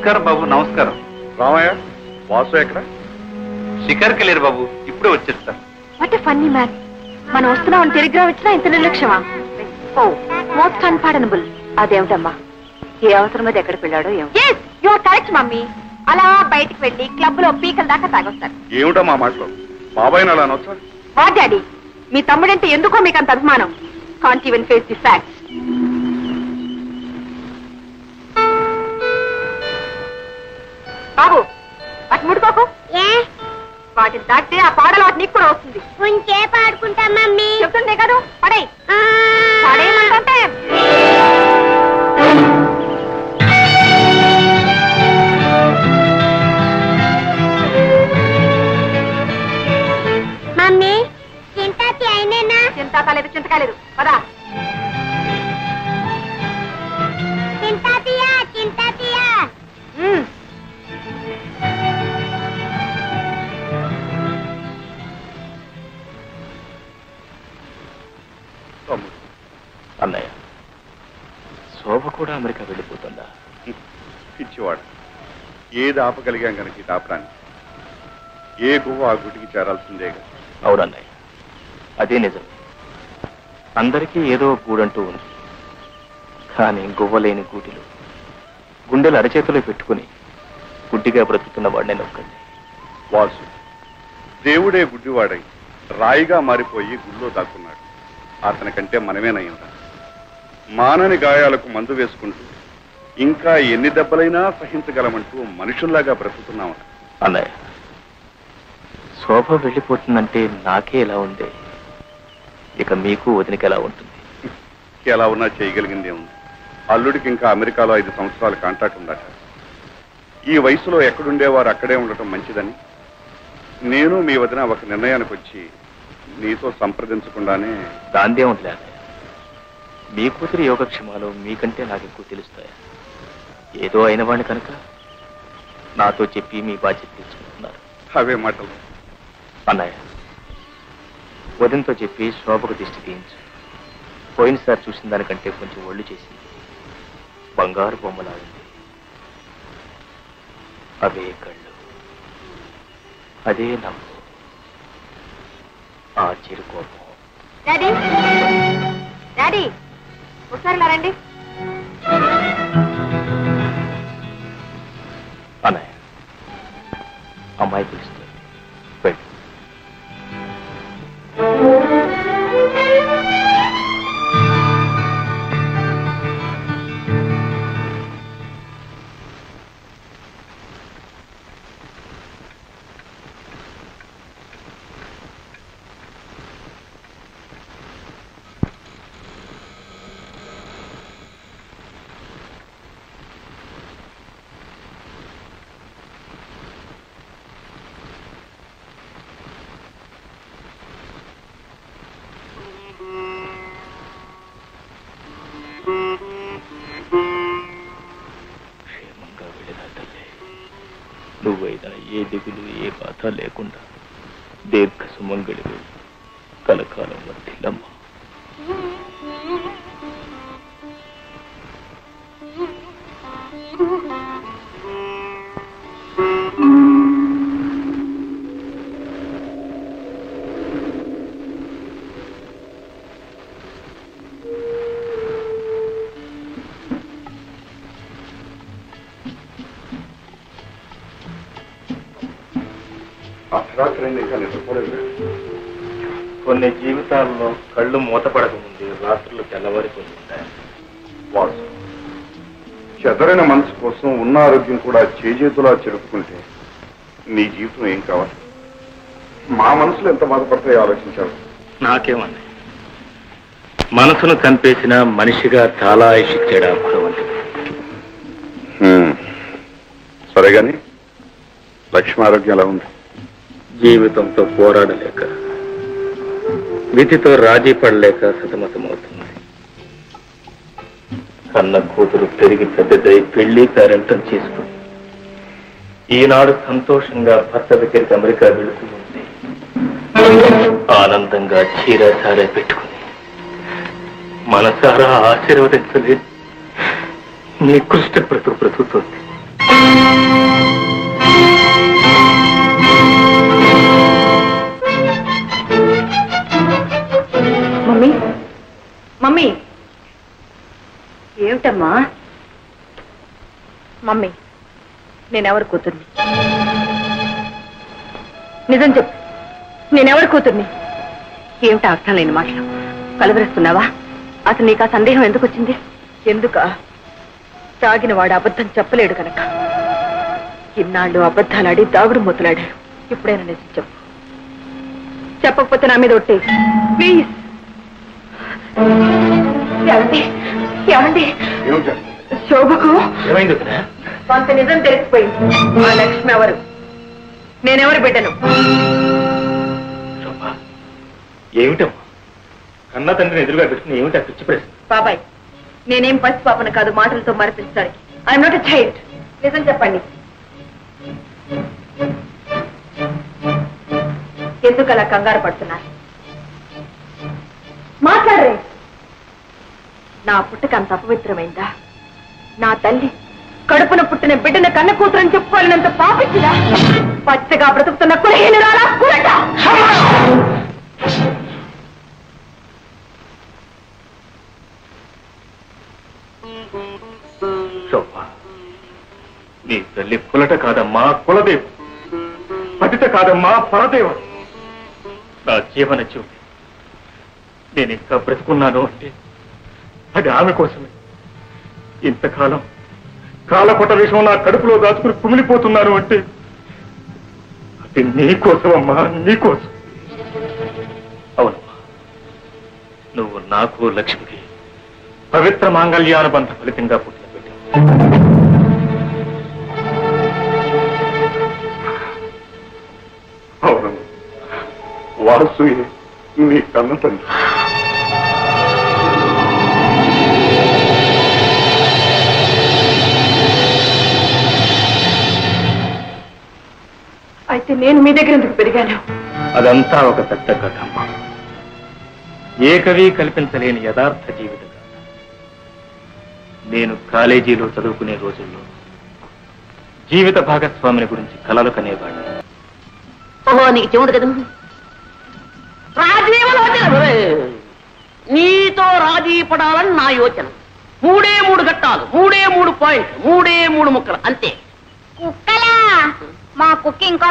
నమస్కారం బాబు, నమస్కారం. రామయ్య, వాసు ఎక్కడ? షికార్కి వెళ్ళారు బాబు, ఇప్పుడే వచ్చేస్తారు. What a funny man. మనం వస్తున్నామని టెలిగ్రామ్ ఇచ్చినా ఇంత నిర్లక్ష్యమా? ఓ మోస్ట్ అన్పార్డనబుల్. అదేమిటమ్మా, ఏ అవసరం మీద ఎక్కడికి వెళ్ళాడో ఏమో. You are correct mummy. అలా బయటికి వెళ్ళి క్లబ్ లో పీకల దాకా తాగొస్తారు. ఏమిటో మా మాటలో బాబాయ్ అలా అనొచ్చా? వా డాడీ, మీ తమ్ముడంటే ఎందుకో మీకు అంత అభిమానం. Can't even face the facts. బాబు వాటి ముడుకోకు. వాటిని దాటితే ఆ పాడలు వాటి నీకు కూడా వస్తుంది. కొంచెం పాడుకుంటా మమ్మీ. చెప్తుందే కదా, పడే పడేయమంటే. మమ్మీ చింతాతి అయినేనా? చింత కాలేదు, చింత కాలేదు. పదా చింతాతియా చింతాతియా. అన్నయ్య, శోభ కూడా అమెరికా వెళ్ళిపోతుందా? పిచ్చివాడు, ఏది ఆపగలిగాం కనుక ఇది ఆపడానికి. ఏ గువ్వ ఆ గుటికి చేరాల్సిందే. అవునన్నయ్య, అదే నిజం. అందరికీ ఏదో గూడంటూ ఉంది. కానీ గువ్వలేని గూటిలో గుండెలు అరచేతిలో పెట్టుకుని గుడ్డిగా బ్రతుకుతున్న వాడిని నొక్కండి. వాసు, దేవుడే గుడ్డివాడై రాయిగా మారిపోయి గుళ్ళో దాక్కున్నాడు. అతనికంటే మనమేనయ్యిందా? మానని గాయాలకు మందు వేసుకుంటూ ఇంకా ఎన్ని దెబ్బలైనా సహించగలమంటూ మనుషుల్లాగా బ్రతుకుతున్నాం. అన్నయ్య, శోభ వెళ్ళిపోతుందంటే నాకే ఎలా ఉంది, ఇక మీకు వదినకి ఎలా ఉంటుంది? ఎలా ఉన్నా చేయగలిగిందే ఉంది. అల్లుడికి ఇంకా అమెరికాలో 5 సంవత్సరాల కాంట్రాక్ట్ ఉందట. ఈ వయసులో ఎక్కడుండేవారు అక్కడే ఉండటం మంచిదని నేను మీ వదిన ఒక నిర్ణయానికి వచ్చి నీతో సంప్రదించకుండానే. దాందే ఉండలే అన్నయ్య, మీ కూతురి యోగక్షేమాలు మీకంటే నాకు ఎక్కువ తెలుస్తాయా? ఏదో అయిన వాడిని కనుక నాతో చెప్పి మీ బాధ్యత తీసుకుంటున్నారు. అవే మాటలు. అన్నయ్య, వదినతో చెప్పి శోభకు దిష్టి తీయించు. పోయినసారి చూసిన దానికంటే కొంచెం ఒళ్ళు చేసింది. బంగారు బొమ్మలాడింది. అవే కళ్ళు, అదే నవ్వు, ఆ చిరుకోపం. డాడీ డాడీ ఒకసారి ఇలా రండి. అన్నయ్య, అమ్మాయి పిలుస్తుంది, వెళ్ళు. క్షేమంగా వెళ్ళినా తల్లి, నువ్వైనా ఏ దిగులు ఏ బాధ లేకుండా దీర్ఘ సుమంగళివి కలకాలం వర్తిల్లమ్మా. అర్ధరాత్రి ఇంకా నిద్రపోలేదు. కొన్ని జీవితాల్లో కళ్ళు మూతపడకముందే రాత్రులు తెల్లవారిపోతుంటాయి. వాసు, చెదరైన మనసు కోసం ఉన్న ఆరోగ్యం కూడా చేజేతులా చెరుపుకుంటే నీ జీవితం ఏం కావాలి? మా మనసులో ఎంత బాధపడతాయో ఆలోచించాలి. నాకేమన్నా మనసును చంపేసిన మనిషిగా చాలా ఆయుషిచ్చాడు ఆ భగవంతుడు. సరే గాని లక్ష్మి ఆరోగ్యం ఎలా ఉంది? జీవితంతో పోరాడలేక, విధితో రాజీ పడలేక సతమతమవుతుంది. కన్న కూతురు పెరిగి పెద్దదై పెళ్లి పేరెంటం చేసుకుని ఈనాడు సంతోషంగా భర్త దగ్గరికి అమెరికా వెళుతూ ఉంది. ఆనందంగా చీరసారే పెట్టుకుని మనసారా ఆశీర్వదించలేదు నికృష్ట బ్రతుకుతోంది. మమ్మీ మమ్మీ ఏమిటమ్మా? మమ్మీ నేనెవరి కూతుర్ని? నిజం చెప్పు, నేనెవరి కూతుర్ని? ఏమిటా అర్థం లేని మాటలు? కలవరిస్తున్నావా? అసలు నీకు ఆ సందేహం ఎందుకు వచ్చింది? ఎందుక? తాగిన వాడు అబద్ధం చెప్పలేడు కనుక. ఇన్నాళ్ళు అబద్ధాలాడి దాగుడు మూతలాడాడు. ఇప్పుడైనా నిజం చెప్పు. చెప్పకపోతే నా మీద ఒట్టే ప్లీజ్. ఏమండి ఏమండి, శోభకు కొంత నిజం తెలిసిపోయింది. ఆ లక్ష్మి ఎవరు? నేనెవరు బిడ్డను? ఏమిటమ్మా కన్న తండ్రిని ఎదురుగా పెట్టుకుని ఏమిటా పిచ్చి ప్రశ్న? బాబాయ్, నేనేం పసిపాపను కాదు మాటలతో మరపించడానికి. I'm not a child. నిజం చెప్పండి. ఎందుకు అలా కంగారు పడుతున్నారు? మాట్లాడరే. నా పుట్టుక అంత అపవిత్రమైందా? నా తల్లి కడుపున పుట్టిన బిడ్డన కన్న కూతురని చెప్పుకోవాలనంత పాపించిదా? పచ్చగా బ్రతుకుతున్న కులహీనురాలా కులట. నీ తల్లి కులట కాదమ్మా, కులదేవ. పతిత కాదమ్మా, పరదేవ. నా జీవన జ్యోతి. నేను ఇంకా బ్రతుకున్నాను అంటే అది ఆమె కోసమే. ఇంతకాలం కాలకొట విషయం నా కడుపులో దాచుకుని కుమిలిపోతున్నాను అంటే అది నీకోసమమ్మా, నీకోసం. అవునమ్మా, నువ్వు నాకు లక్ష్మికి పవిత్ర మాంగళ్యానుబంధ ఫలితంగా పుట్టిన బిడ్డ. అవును, వాసు నీ కన్న తండ్రి. అయితే నేను మీ దగ్గర ఎందుకు పెరిగాను? అదంతా ఒక పెద్ద కథ అమ్మా. ఏ కవి కల్పించలేని యథార్థ జీవిత కథ. నేను కాలేజీలో చదువుకునే రోజుల్లో జీవిత భాగస్వామిని గురించి కలలు కనేవాడిని. ఓహో, నీకు చెవుడు కదా. నీతో రాజీ పడాలని నా యోచన. 3 ఘట్టాలు, 3 పాయింట్లు, 3 ముక్కలు అంతే. కుక్కలా? మా కుక్క ఇంకా